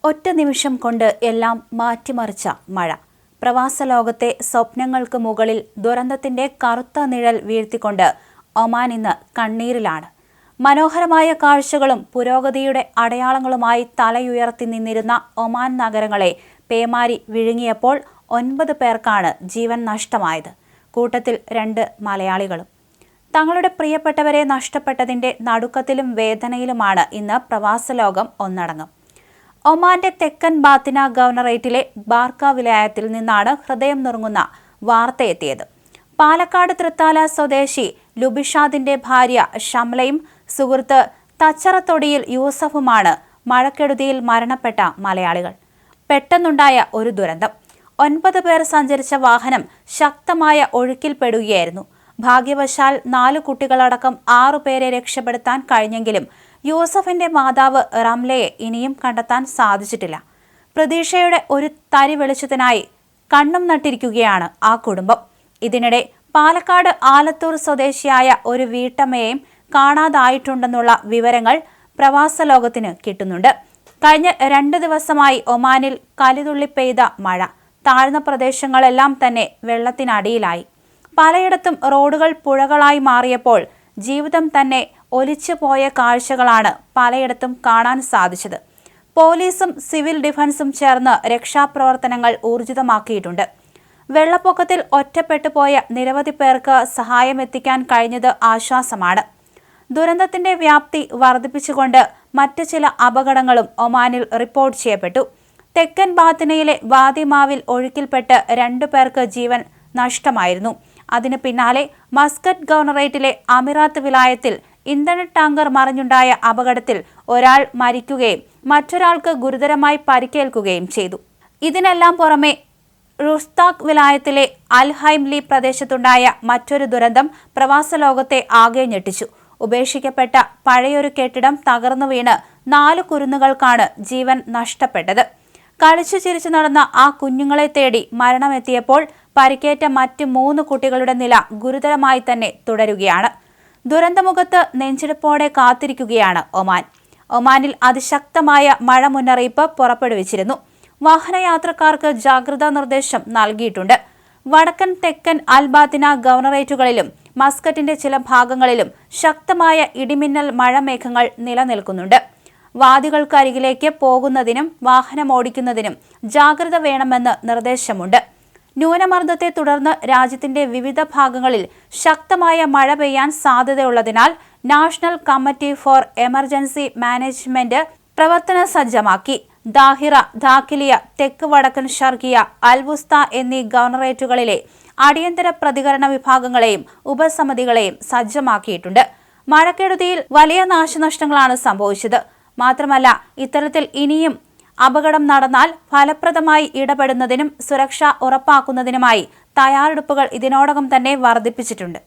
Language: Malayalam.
ഒറ്റ നിമിഷം കൊണ്ട് എല്ലാം മാറ്റിമറിച്ച മഴ. പ്രവാസ ലോകത്തെ സ്വപ്നങ്ങൾക്ക് മുകളിൽ ദുരന്തത്തിന്റെ കറുത്ത നിഴൽ വീഴ്ത്തിക്കൊണ്ട് ഒമാൻ ഇന്ന് കണ്ണീരിലാണ്. മനോഹരമായ കാഴ്ചകളും പുരോഗതിയുടെ അടയാളങ്ങളുമായി തലയുയർത്തി നിന്നിരുന്ന ഒമാൻ നഗരങ്ങളെ പേമാരി വിഴുങ്ങിയപ്പോൾ 9 പേർക്കാണ് ജീവൻ നഷ്ടമായത്. കൂട്ടത്തിൽ 2 മലയാളികളും. തങ്ങളുടെ പ്രിയപ്പെട്ടവരെ നഷ്ടപ്പെട്ടതിന്റെ നടുക്കത്തിലും വേദനയിലുമാണ് ഇന്ന് പ്രവാസ ലോകം ഒന്നടങ്കം. ഒമാന്റെ തെക്കൻ ബാത്തിന ഗവർണറേറ്റിലെ ബാർക്ക വിലായത്തിൽ നിന്നാണ് ഹൃദയം നുറുങ്ങുന്ന വാർത്തയെത്തിയത്. പാലക്കാട് തൃത്താല സ്വദേശി ലുബിഷാദിന്റെ ഭാര്യ ഷംലയും സുഹൃത്ത് തച്ചറത്തൊടിയിൽ യൂസഫുമാണ് മഴക്കെടുതിയിൽ മരണപ്പെട്ട മലയാളികൾ. പെട്ടെന്നുണ്ടായ ഒരു ദുരന്തം. 9 പേർ സഞ്ചരിച്ച വാഹനം ശക്തമായ ഒഴുക്കിൽപ്പെടുകയായിരുന്നു. ഭാഗ്യവശാൽ 4 കുട്ടികളടക്കം 6 പേരെ രക്ഷപ്പെടുത്താൻ കഴിഞ്ഞെങ്കിലും യൂസഫിന്റെ മാതാവ് റംലയെ ഇനിയും കണ്ടെത്താൻ സാധിച്ചിട്ടില്ല. പ്രതീക്ഷയുടെ ഒരു തരി വെളിച്ചത്തിനായി കണ്ണും നട്ടിരിക്കുകയാണ് ആ കുടുംബം. ഇതിനിടെ പാലക്കാട് ആലത്തൂർ സ്വദേശിയായ ഒരു വീട്ടമ്മയെയും കാണാതായിട്ടുണ്ടെന്നുള്ള വിവരങ്ങൾ പ്രവാസ ലോകത്തിന് കിട്ടുന്നുണ്ട്. കഴിഞ്ഞ 2 ദിവസമായി ഒമാനിൽ കലിതുള്ളി പെയ്ത മഴ താഴ്ന്ന പ്രദേശങ്ങളെല്ലാം തന്നെ വെള്ളത്തിനടിയിലായി. പലയിടത്തും റോഡുകൾ പുഴകളായി മാറിയപ്പോൾ ജീവിതം തന്നെ ഒലിച്ചു പോയ കാഴ്ചകളാണ് പലയിടത്തും കാണാൻ സാധിച്ചത്. പോലീസും സിവിൽ ഡിഫൻസും ചേർന്ന് രക്ഷാപ്രവർത്തനങ്ങൾ ഊർജിതമാക്കിയിട്ടുണ്ട്. വെള്ളപ്പൊക്കത്തിൽ ഒറ്റപ്പെട്ടു പോയ നിരവധി പേർക്ക് സഹായം എത്തിക്കാൻ കഴിഞ്ഞത് ആശ്വാസമാണ്. ദുരന്തത്തിന്റെ വ്യാപ്തി വർദ്ധിപ്പിച്ചുകൊണ്ട് മറ്റ് ചില അപകടങ്ങളും ഒമാനിൽ റിപ്പോർട്ട് ചെയ്യപ്പെട്ടു. തെക്കൻ ബാത്തിനയിലെ വാദിമാവിൽ ഒഴുക്കിൽപ്പെട്ട് 2 പേർക്ക് ജീവൻ നഷ്ടമായിരുന്നു. അതിന് പിന്നാലെ മസ്കറ്റ് ഗവർണറേറ്റിലെ അമിറാത്ത് വിലായത്തിൽ ഇന്ധന ടാങ്കർ മറിഞ്ഞുണ്ടായ അപകടത്തിൽ ഒരാൾ മരിക്കുകയും മറ്റൊരാൾക്ക് ഗുരുതരമായി പരിക്കേൽക്കുകയും ചെയ്തു. ഇതിനെല്ലാം പുറമെ റുസ്താഖ് വിലായത്തിലെ അൽഹൈംലി പ്രദേശത്തുണ്ടായ മറ്റൊരു ദുരന്തം പ്രവാസ ലോകത്തെ ആകെ ഞെട്ടിച്ചു. ഉപേക്ഷിക്കപ്പെട്ട പഴയൊരു കെട്ടിടം തകർന്നു വീണ് 4 കുരുന്നുകൾക്കാണ് ജീവൻ നഷ്ടപ്പെട്ടത്. കളിച്ചു ചിരിച്ചു നടന്ന ആ കുഞ്ഞുങ്ങളെ തേടി മരണമെത്തിയപ്പോൾ പരിക്കേറ്റ മറ്റ് 3 കുട്ടികളുടെ നില ഗുരുതരമായി തന്നെ തുടരുകയാണ്. ദുരന്തമുഖത്ത് നെഞ്ചിടിപ്പോടെ കാത്തിരിക്കുകയാണ് ഒമാൻ. ഒമാനിൽ അതിശക്തമായ മഴ മുന്നറിയിപ്പ് പുറപ്പെടുവിച്ചിരുന്നു. വാഹനയാത്രക്കാർക്ക് ജാഗ്രതാ നിർദ്ദേശം നൽകിയിട്ടുണ്ട്. വടക്കൻ തെക്കൻ അൽബാത്തിന ഗവർണറേറ്റുകളിലും മസ്കറ്റിന്റെ ചില ഭാഗങ്ങളിലും ശക്തമായ ഇടിമിന്നൽ മഴമേഘങ്ങൾ നിലനിൽക്കുന്നുണ്ട്. വാദികൾക്കരികിലേക്ക് പോകുന്നതിനും വാഹനമോടിക്കുന്നതിനും ജാഗ്രത വേണമെന്ന് നിർദ്ദേശമുണ്ട്. ന്യൂനമർദ്ദത്തെ തുടർന്ന് രാജ്യത്തിന്റെ വിവിധ ഭാഗങ്ങളിൽ ശക്തമായ മഴ പെയ്യാൻ സാധ്യതയുള്ളതിനാൽ national committee for emergency management പ്രവർത്തന സജ്ജമാക്കി. ദാഹിറ, ധാക്കിലിയ, തെക്ക് വടക്കൻ ഷർഗിയ, അൽവുസ്ത എന്നീ ഗവർണറേറ്റുകളിലെ അടിയന്തര പ്രതികരണ വിഭാഗങ്ങളെയും ഉപസമിതികളെയും സജ്ജമാക്കിയിട്ടുണ്ട്. മഴക്കെടുതിയിൽ വലിയ നാശനഷ്ടങ്ങളാണ് സംഭവിച്ചത്. മാത്രമല്ല, ഇത്തരത്തിൽ ഇനിയും അപകടം നടന്നാൽ ഫലപ്രദമായി ഇടപെടുന്നതിനും സുരക്ഷ ഉറപ്പാക്കുന്നതിനുമായി തയ്യാറെടുപ്പുകൾ ഇതിനോടകം തന്നെ വർദ്ധിപ്പിച്ചിട്ടുണ്ട്.